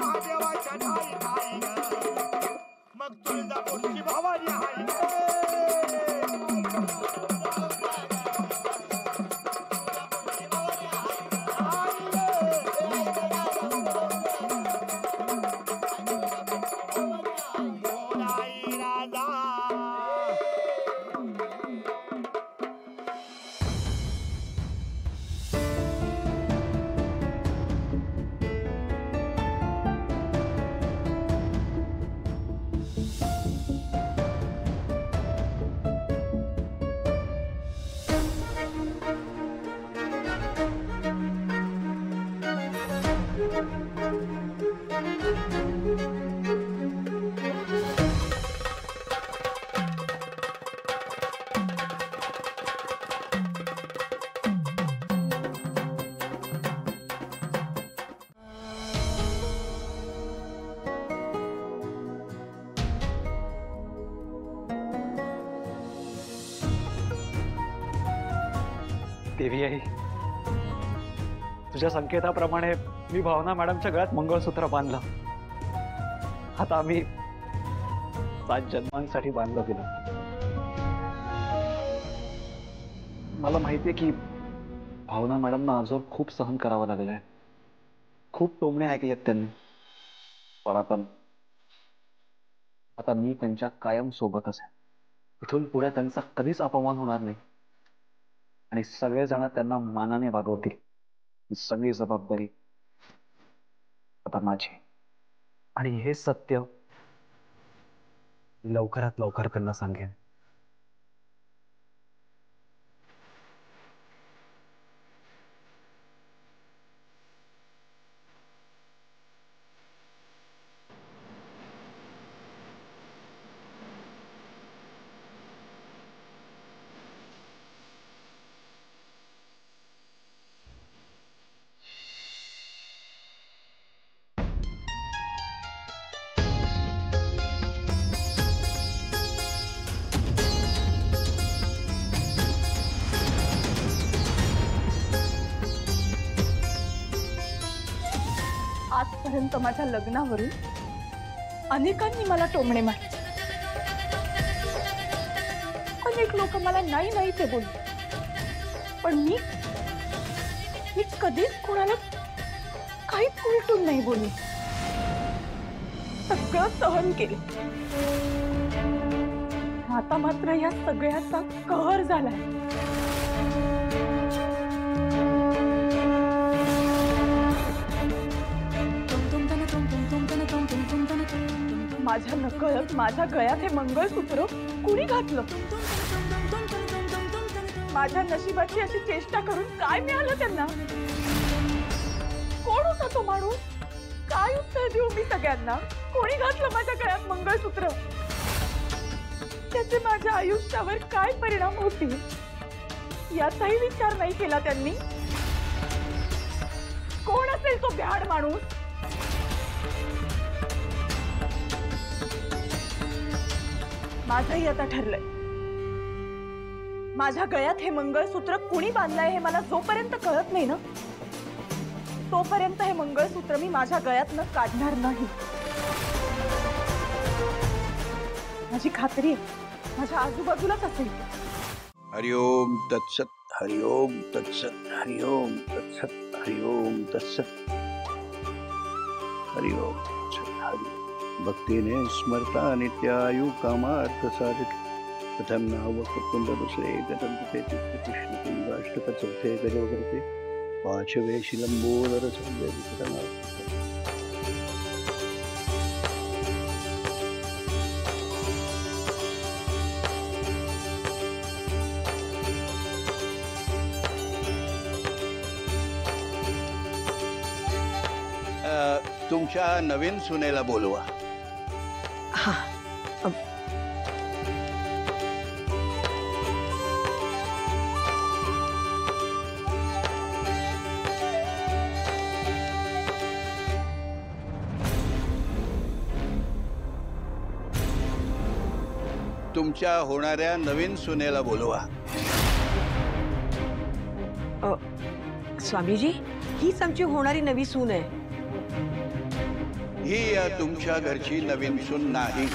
महादेवाच्या ठाई ठाई मग तुळजापूरची भवानी हाय देवी आई, तुझ्या संकेताप्रमाणे मी भावना मॅडमच्या गळ्यात मंगळसूत्र बांधलं. आता आम्ही 7 जन्मांसाठी बांधलं गेलो. मला माहितीये की भावना मॅडमना आजवर खूप सहन करावं लागलं आहे. खूप टोमणे ऐकले आहेत त्यांनी. पण आता मी त्यांच्या कायम सोबतच आहे. इथून पुढे त्यांचा कधीच अपमान होणार नाही आणि सगळेजण त्यांना मानाने वागवतील. सगळी जबाबदारी आता माझी. आणि हे सत्य लवकरात लवकर त्यांना सांगेन. आजपर्यंत माझ्या लग्नावरून अनेकांनी मला टोमणे मारले. अनेक लोक मला नाही नाही ते बोलले. पण मी कधीच कोणाला काहीच उलटून नाही बोलले. सगळं सहन केले. आता मात्र या सगळ्याचा कहर झालाय. माझ्या नकळत माझ्या गळ्यात हे मंगळसूत्र कुणी घातलं? माझ्या नशिबाची अशी चेष्टा करून काय मिळालं त्यांना? कोण होता तो माणूस? काय उत्तर देऊ मी सगळ्यांना? कोणी घातलं माझ्या गळ्यात मंगळसूत्र? त्याचे माझ्या आयुष्यावर काय परिणाम होतील याचाही विचार नाही केला त्यांनी. कोण असेल तो भ्याड माणूस? माझंही आता ठरलंय. माझ्या गळ्यात हे मंगळसूत्र कुणी बांधलंय हे मला जोपर्यंत कळत नाही ना, तोपर्यंत हे मंगळसूत्र मी माझ्या गळ्यातनं काढणार नाही. माझी खात्री आहे माझ्या आजूबाजूलाच असेल. हरिओम तत्सत, हरिओम तत्सत, हरिओम तत्सत, हरिओम तत्सत, हरिओम तत्सत, हरिओम. भक्तीने स्मरता नित्यायु कामार्थ साधिक. प्रथम नाव कुंद, दुसरे गणपते, तिसरे कृष्ण कुंद, अष्टक चौथे गजवगरते, पाचवे शिलंबोदर संजय विक्रमार्थ. तुमच्या नवीन सुनेला बोलवा. तुमच्या होणाऱ्या नवीन सुनेला बोलवा. स्वामीजी, हीच आमची होणारी नवी सून आहे. ही या तुमच्या घरची नवीन सून नाही.